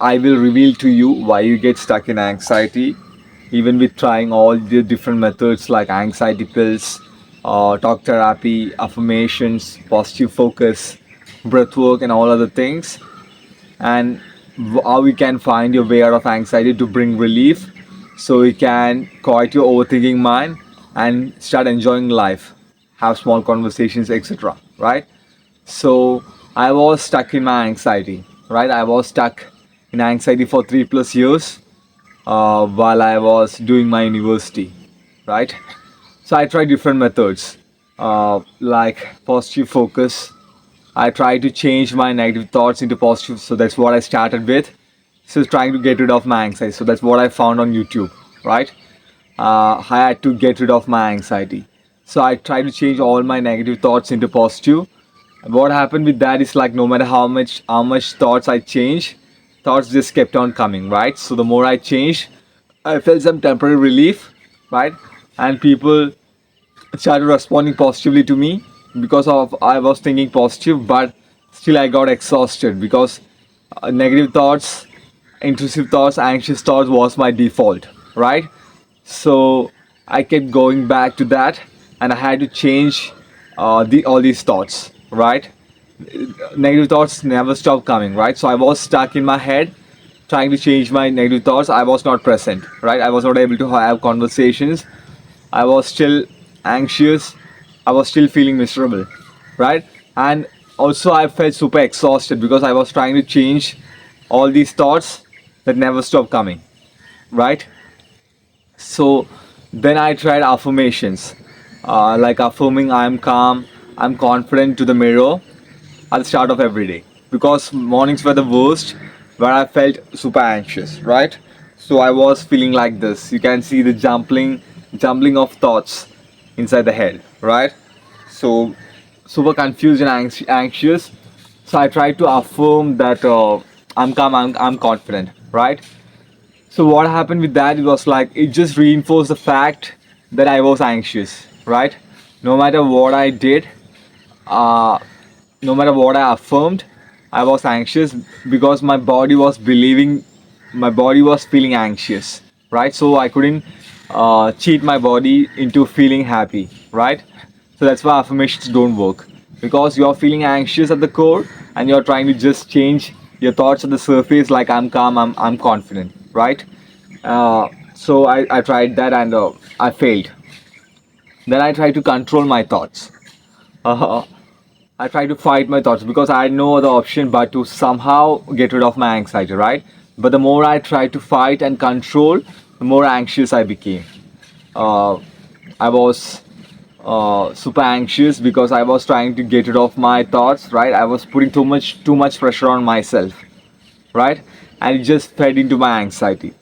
I will reveal to you why you get stuck in anxiety, even with trying all the different methods like anxiety pills, talk therapy, affirmations, positive focus, breath work, and all other things, and how we can find your way out of anxiety to bring relief so you can quiet your overthinking mind and start enjoying life, have small conversations, etc. Right? So I was stuck in my anxiety, right? I was stuck in anxiety for 3 plus years while I was doing my university, right? So I tried different methods like positive focus. I tried to change my negative thoughts into positive, so that's what I started with. So trying to get rid of my anxiety. So that's what I found on YouTube, right? I had to get rid of my anxiety. So I tried to change all my negative thoughts into positive. What happened with that is like no matter how much thoughts I change, thoughts just kept on coming, right? So the more I changed, I felt some temporary relief, right? And people started responding positively to me because of I was thinking positive, but still I got exhausted because negative thoughts, intrusive thoughts, anxious thoughts was my default, right? So I kept going back to that, and I had to change the all these thoughts, right? Negative thoughts never stop coming, right? So I was stuck in my head trying to change my negative thoughts. I was not present, right? I was not able to have conversations. I was still anxious. I was still feeling miserable, right? And also I felt super exhausted because I was trying to change all these thoughts that never stop coming, right? So then I tried affirmations, like affirming I'm calm, I'm confident to the mirror at the start of every day, because mornings were the worst, where I felt super anxious, right? So I was feeling like this. You can see the jumbling of thoughts inside the head, right? So super confused and anxious. So I tried to affirm that I'm calm, I'm confident, right? So what happened with that, it was like it just reinforced the fact that I was anxious, right? No matter what I did, uh, no matter what I affirmed, I was anxious because my body was feeling anxious, right? So I couldn't cheat my body into feeling happy, right? So that's why affirmations don't work, because you're feeling anxious at the core and you're trying to just change your thoughts at the surface, like I'm calm, I'm confident, right? So I tried that and I failed. Then I tried to control my thoughts. I try to fight my thoughts because I had no other option but to somehow get rid of my anxiety, right? But the more I tried to fight and control, the more anxious I became. Uh, I was super anxious because I was trying to get rid of my thoughts, right? I was putting too much pressure on myself, right? And it just fed into my anxiety.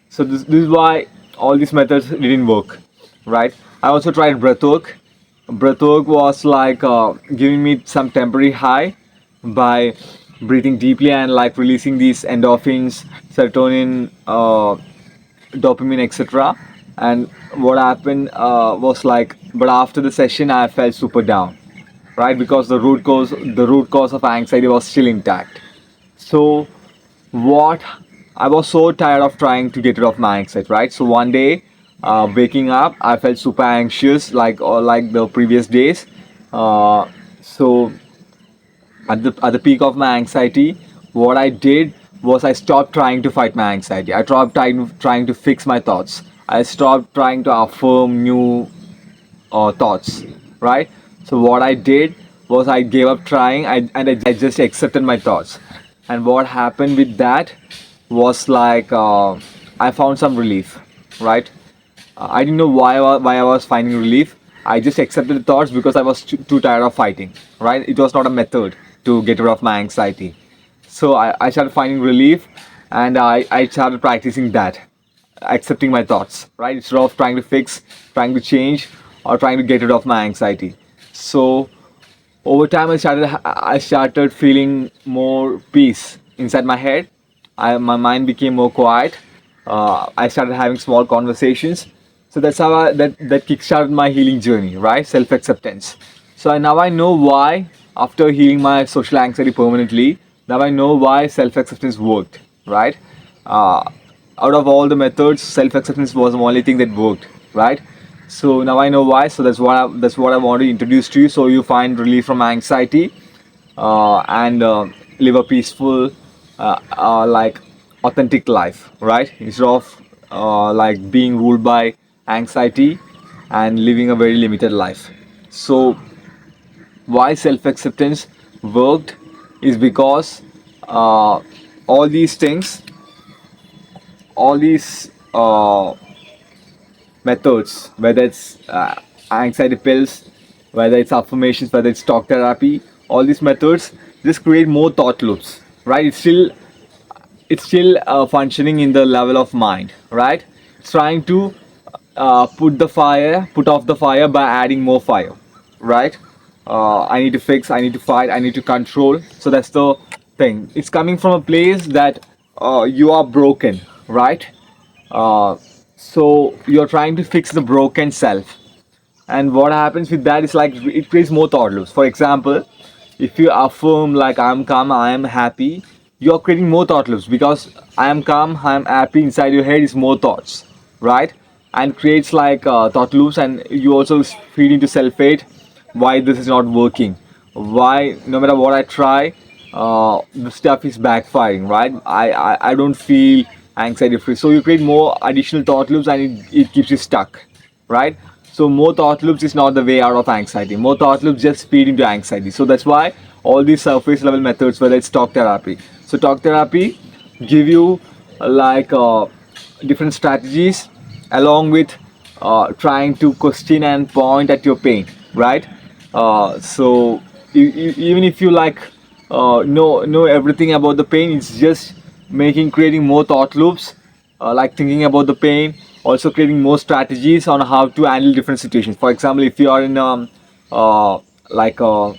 So this is why all these methods didn't work, right? I also tried breathwork. Breathwork was like giving me some temporary high by breathing deeply and like releasing these endorphins, serotonin, dopamine, etc. And what happened was like, but after the session, I felt super down, right? Because the root cause of anxiety was still intact. So what, I was so tired of trying to get rid of my anxiety, right? So one day, waking up, I felt super anxious, like the previous days. So at the peak of my anxiety, what I did was I stopped trying to fight my anxiety. I stopped trying to fix my thoughts. I stopped trying to affirm new thoughts, right? So what I did was I gave up trying, and I just accepted my thoughts. And what happened with that was like I found some relief, right? I didn't know why I was finding relief. I just accepted the thoughts because I was too tired of fighting, right? It was not a method to get rid of my anxiety. So I started finding relief, and I started practicing that, accepting my thoughts, right? Instead of trying to fix, trying to change, or trying to get rid of my anxiety. So over time, I started feeling more peace inside my head. My mind became more quiet. I started having small conversations. So that's how that kickstarted my healing journey, right? Self acceptance. So now I know why, after healing my social anxiety permanently, now I know why self acceptance worked, right? uh, Out of all the methods, self-acceptance was the only thing that worked, right? So now I know why. So that's what I want to introduce to you, so you find relief from anxiety, and live a peaceful, like authentic life, right? Instead of like being ruled by anxiety and living a very limited life. So why self-acceptance worked is because uh, all these things, all these methods, whether it's anxiety pills, whether it's affirmations, whether it's talk therapy, all these methods just create more thought loops, right? It's still functioning in the level of mind, right? It's trying to put off the fire by adding more fire, right? I need to fix, I need to fight, I need to control. So that's the thing. It's coming from a place that you are broken, right? uh, so you're trying to fix the broken self, and what happens with that is like it creates more thought loops. For example, if you affirm like I'm calm, I am happy, you're creating more thought loops, because I am calm, I am happy, inside your head is more thoughts, right? And creates like thought loops, and you also feed into self-hate. Why this is not working, why no matter what I try, the stuff is backfiring, right? I don't feel anxiety free, so you create more additional thought loops, and it keeps you stuck, right? So more thought loops is not the way out of anxiety. More thought loops just feed into anxiety. So that's why all these surface level methods, whether it's talk therapy. So talk therapy give you like different strategies, along with trying to question and point at your pain, right? So even if you like know everything about the pain, it's just making creating more thought loops, like thinking about the pain, also creating more strategies on how to handle different situations. For example, if you are in like a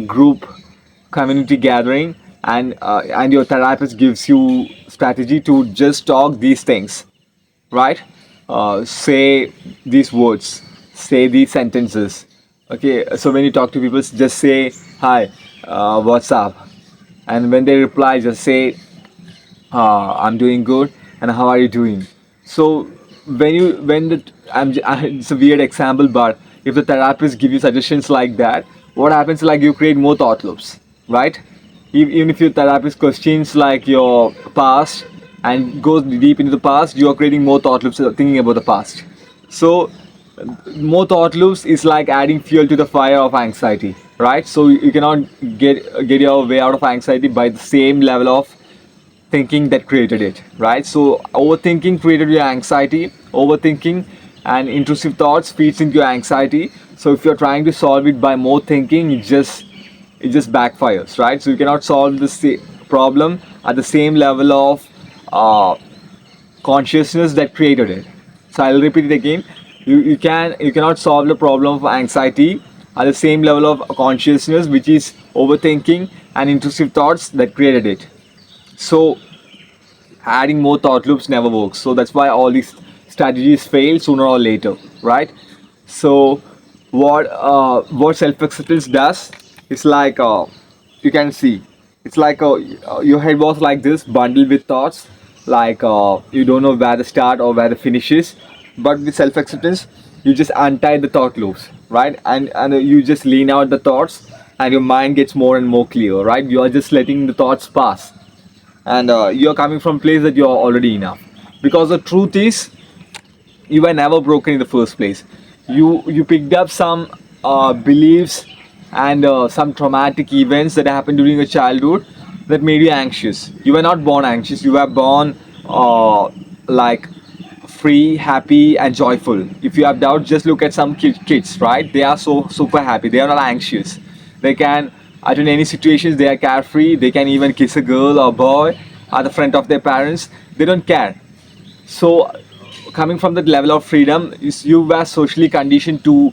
group community gathering, and your therapist gives you strategy to just talk these things, right? Say these words, say these sentences. Okay, so when you talk to people, just say hi, what's up, and when they reply, just say I'm doing good, and how are you doing? So when the it's a weird example, but if the therapist give you suggestions like that, what happens? Like you create more thought loops, right? Even if your therapist questions like your past and goes deep into the past, you are creating more thought loops, thinking about the past. So more thought loops is like adding fuel to the fire of anxiety, right? So you cannot get your way out of anxiety by the same level of thinking that created it, right? So overthinking created your anxiety. Overthinking and intrusive thoughts feeds into your anxiety. So if you're trying to solve it by more thinking, it just backfires, right? So you cannot solve the problem at the same level of uh, consciousness that created it. So I'll repeat it again. You cannot solve the problem of anxiety at the same level of consciousness, which is overthinking and intrusive thoughts that created it. So adding more thought loops never works. So that's why all these strategies fail sooner or later, right? So what self acceptance does is like you can see, it's like your head was like this bundled with thoughts, like you don't know where the start or where the finish is. But with self acceptance, you just untie the thought loops, right? And you just lean out the thoughts, and your mind gets more and more clear, right? You are just letting the thoughts pass, and you're coming from a place that you're already enough, because the truth is you were never broken in the first place. You picked up some beliefs and some traumatic events that happened during your childhood that made you anxious. You were not born anxious, you were born like free, happy, and joyful. If you have doubt, just look at some kids, right? They are so super happy, they are not anxious. They can attend any situations, they are carefree, they can even kiss a girl or boy at the front of their parents, they don't care. So coming from that level of freedom, is you were socially conditioned to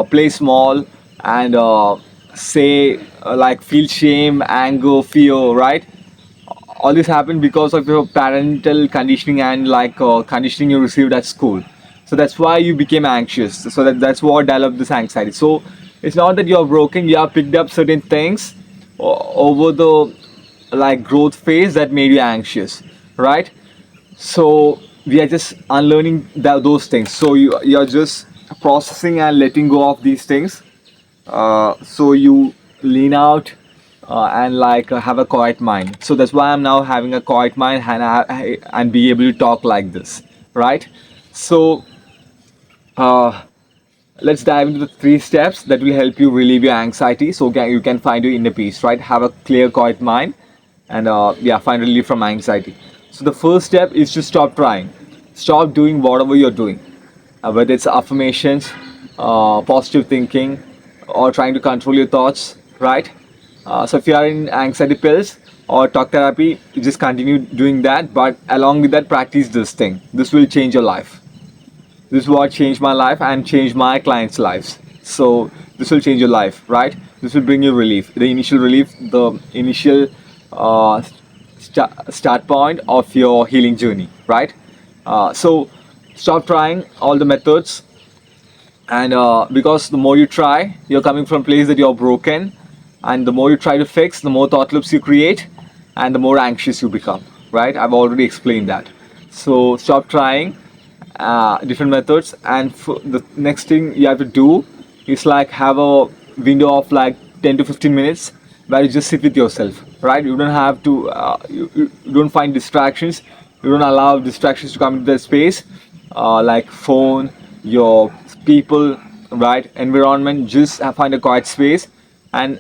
play small, and say like feel shame, anger, fear, right? All this happened because of your parental conditioning and like conditioning you received at school. So that's why you became anxious, so that's what developed this anxiety. So it's not that you're broken, you have picked up certain things over the like growth phase that made you anxious. right? So we are just unlearning those things. So you're just processing and letting go of these things. So you lean out and like have a quiet mind. So that's why I'm now having a quiet mind and and be able to talk like this, right? So uh, let's dive into the three steps that will help you relieve your anxiety so you can find your inner peace, right? Have a clear quiet mind and yeah, find relief from anxiety. So the first step is to stop trying. Stop doing whatever you're doing, whether it's affirmations, positive thinking, or trying to control your thoughts, right? So if you are in anxiety pills or talk therapy, you just continue doing that, but along with that, practice this thing. This will change your life. This is what changed my life and changed my clients' lives. So this will change your life, right? This will bring you relief. The initial relief, the initial uh, start point of your healing journey, right? So stop trying all the methods, and because the more you try, you're coming from a place that you're broken, and the more you try to fix, the more thought loops you create, and the more anxious you become, right? I've already explained that. So stop trying different methods, and the next thing you have to do is like have a window of like 10 to 15 minutes where you just sit with yourself, right? You don't have to you don't find distractions, you don't allow distractions to come into the space, like phone, your people, right, environment. Just find a quiet space, and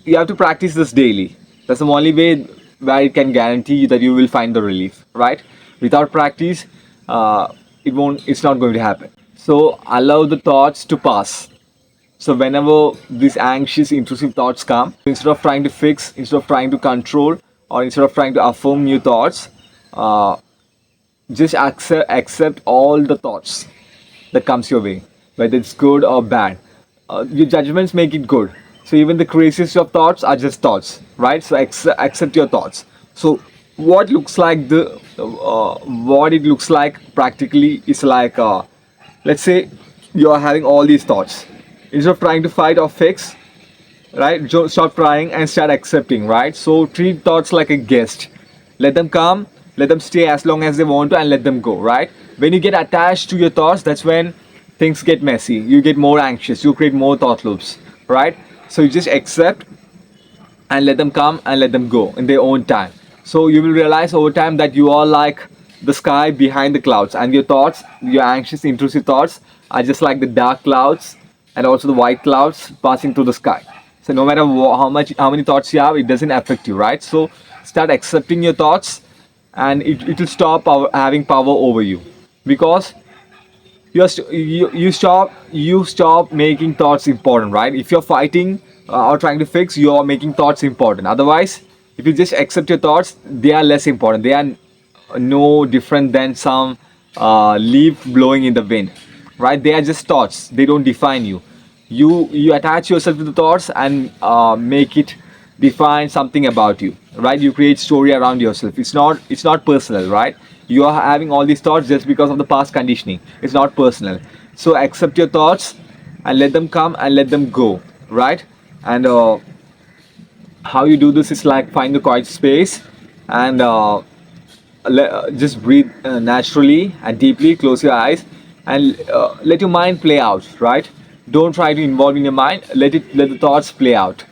you have to practice this daily. That's the only way where it can guarantee you that you will find the relief, right? Without practice, it's not going to happen. So allow the thoughts to pass. So whenever these anxious intrusive thoughts come, instead of trying to fix, instead of trying to control, or instead of trying to affirm new thoughts, uh, just accept all the thoughts that comes your way, whether it's good or bad. Your judgments make it good. So even the craziest of thoughts are just thoughts, right? So accept your thoughts. So what looks like what it looks like practically is like, let's say you are having all these thoughts. Instead of trying to fight or fix, right? Stop trying and start accepting, right? So treat thoughts like a guest. Let them come, let them stay as long as they want to, and let them go, right? When you get attached to your thoughts, that's when things get messy. You get more anxious, you create more thought loops, right? So you just accept and let them come and let them go in their own time. So you will realize over time that you are like the sky behind the clouds, and your thoughts, your anxious, intrusive thoughts, are just like the dark clouds and also the white clouds passing through the sky. So no matter how many thoughts you have, it doesn't affect you, right? So start accepting your thoughts, and it will stop having power over you, because you stop making thoughts important, right? If you're fighting or trying to fix, you're making thoughts important. Otherwise, if you just accept your thoughts, they are less important. They are no different than some leaf blowing in the wind, right? They are just thoughts, they don't define you. You attach yourself to the thoughts and make it define something about you, right? You create story around yourself. It's not personal, right? You are having all these thoughts just because of the past conditioning. It's not personal. So accept your thoughts and let them come and let them go, right? And how you do this is like find the quiet space, and just breathe naturally and deeply. Close your eyes and let your mind play out, right? Don't try to involve in your mind. Let the thoughts play out.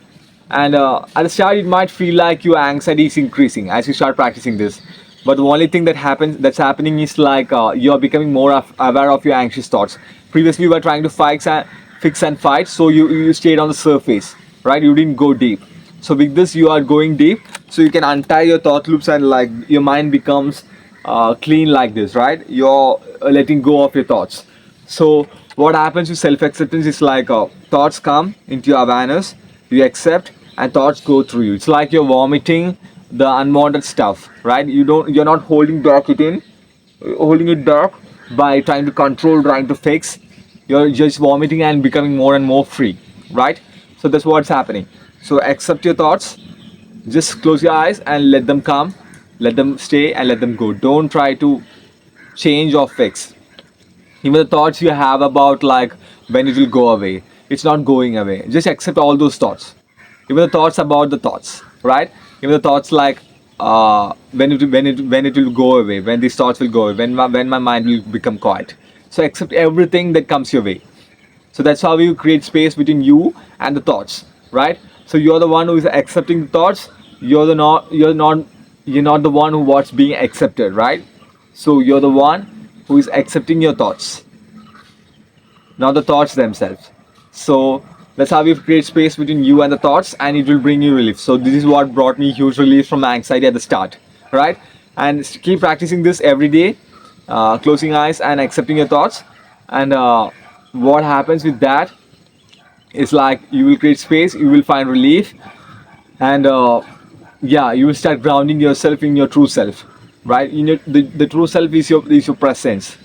And at the start it might feel like your anxiety is increasing as you start practicing this, but the only thing that's happening is like you're becoming more aware of your anxious thoughts. Previously you were trying to fix and fight, so you stayed on the surface, right? You didn't go deep. So with this you are going deep, so you can untie your thought loops, and like your mind becomes clean like this, right? You're letting go of your thoughts. So what happens with self-acceptance is like thoughts come into your awareness, you accept, and thoughts go through you. It's like you're vomiting the unwanted stuff, right? You're not holding it back by trying to control, trying to fix. You're just vomiting and becoming more and more free, right? So that's what's happening. So accept your thoughts, just close your eyes and let them come, let them stay, and let them go. Don't try to change or fix. Even the thoughts you have about like when it will go away, it's not going away. Just accept all those thoughts. Even the thoughts about the thoughts, right? Even the thoughts like when it will go away, when these thoughts will go away, when my mind will become quiet. So accept everything that comes your way. So that's how you create space between you and the thoughts, right? So you're the one who is accepting the thoughts. You're not the one who what's being accepted, right? So you're the one who is accepting your thoughts, not the thoughts themselves. So that's how we create space between you and the thoughts, and it will bring you relief. So this is what brought me huge relief from my anxiety at the start, right? And keep practicing this every day, closing eyes and accepting your thoughts. And what happens with that is like you will create space, you will find relief, and yeah, you will start grounding yourself in your true self, right? The true self is your presence,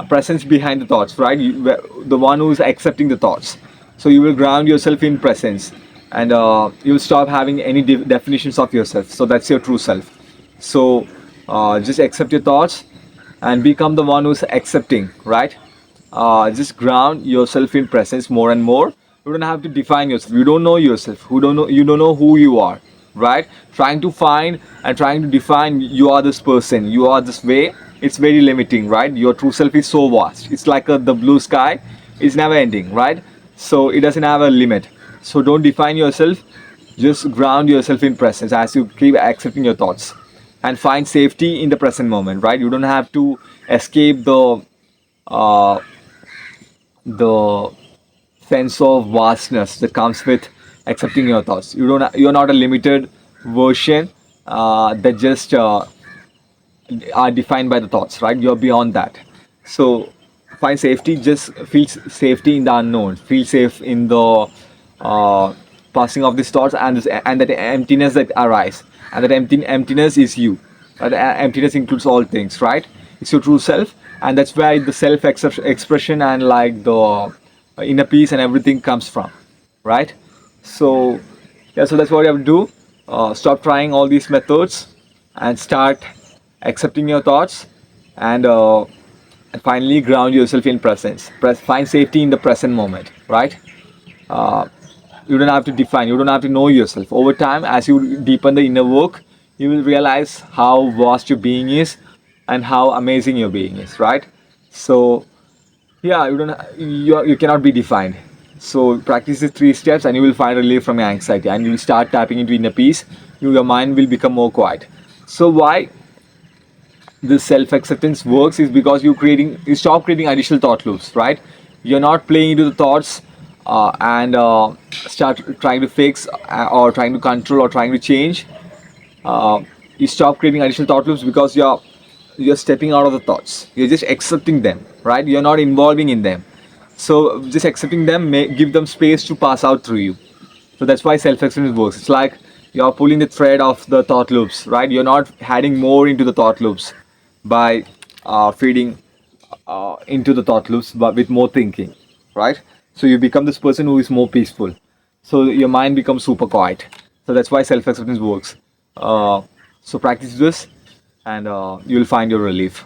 a presence behind the thoughts, right? The one who is accepting the thoughts. So you will ground yourself in presence, and you will stop having any definitions of yourself. So that's your true self. So just accept your thoughts and become the one who's accepting, right? Just ground yourself in presence more and more. You don't have to define yourself. You don't know yourself. You don't know who you are, right? Trying to find and trying to define you are this person, you are this way, it's very limiting, right? Your true self is so vast. It's like the blue sky. It's never ending, right? So it doesn't have a limit. So don't define yourself. Just ground yourself in presence as you keep accepting your thoughts, and find safety in the present moment, right? You don't have to escape uh, the sense of vastness that comes with accepting your thoughts. You're not a limited version that just are defined by the thoughts, right? You're beyond that. So find safety. Just feel safety in the unknown. Feel safe in the uh, passing of these thoughts, and that emptiness that arise. And that emptiness is you. That emptiness includes all things, right? It's your true self, and that's where the self expression and like the inner peace and everything comes from, right? So yeah, so that's what you have to do. Stop trying all these methods and start accepting your thoughts, and finally ground yourself in presence. Find safety in the present moment, right? uh, you don't have to define, you don't have to know yourself. Over time, as you deepen the inner work, you will realize how vast your being is and how amazing your being is, right? So yeah, you cannot be defined. So practice the three steps and you will find relief from your anxiety, and you will start tapping into inner peace. Your mind will become more quiet. So why this self acceptance works is because you stop creating additional thought loops, right? You're not playing into the thoughts and start trying to fix or trying to control or trying to change. uh, you stop creating additional thought loops because you're stepping out of the thoughts. You're just accepting them, right? You're not involving in them. So just accepting them may give them space to pass out through you. So that's why self-acceptance works. It's like you're pulling the thread of the thought loops, right? You're not adding more into the thought loops by feeding into the thought loops, but with more thinking, right? So you become this person who is more peaceful. So your mind becomes super quiet. So that's why self-acceptance works. So practice this, and you'll find your relief.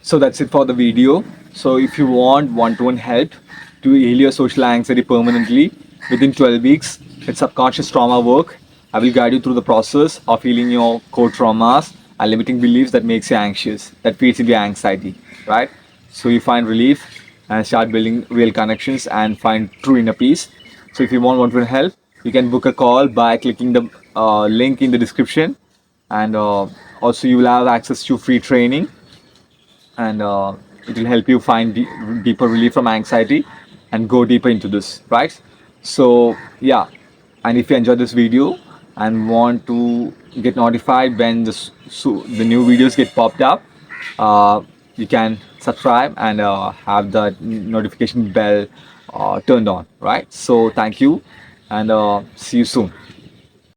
So that's it for the video. So if you want one-to-one help to heal your social anxiety permanently within 12 weeks, it's subconscious trauma work. I will guide you through the process of healing your core traumas and limiting beliefs that makes you anxious, that feeds into your anxiety, right? So you find relief and start building real connections and find true inner peace. So if you want one-to-one help, you can book a call by clicking the link in the description, and also you will have access to free training, and it will help you find deeper relief from anxiety and go deeper into this, right? So yeah, and if you enjoyed this video and want to get notified when the new videos get popped up, uh, you can subscribe and have the notification bell turned on, right? So thank you, and see you soon.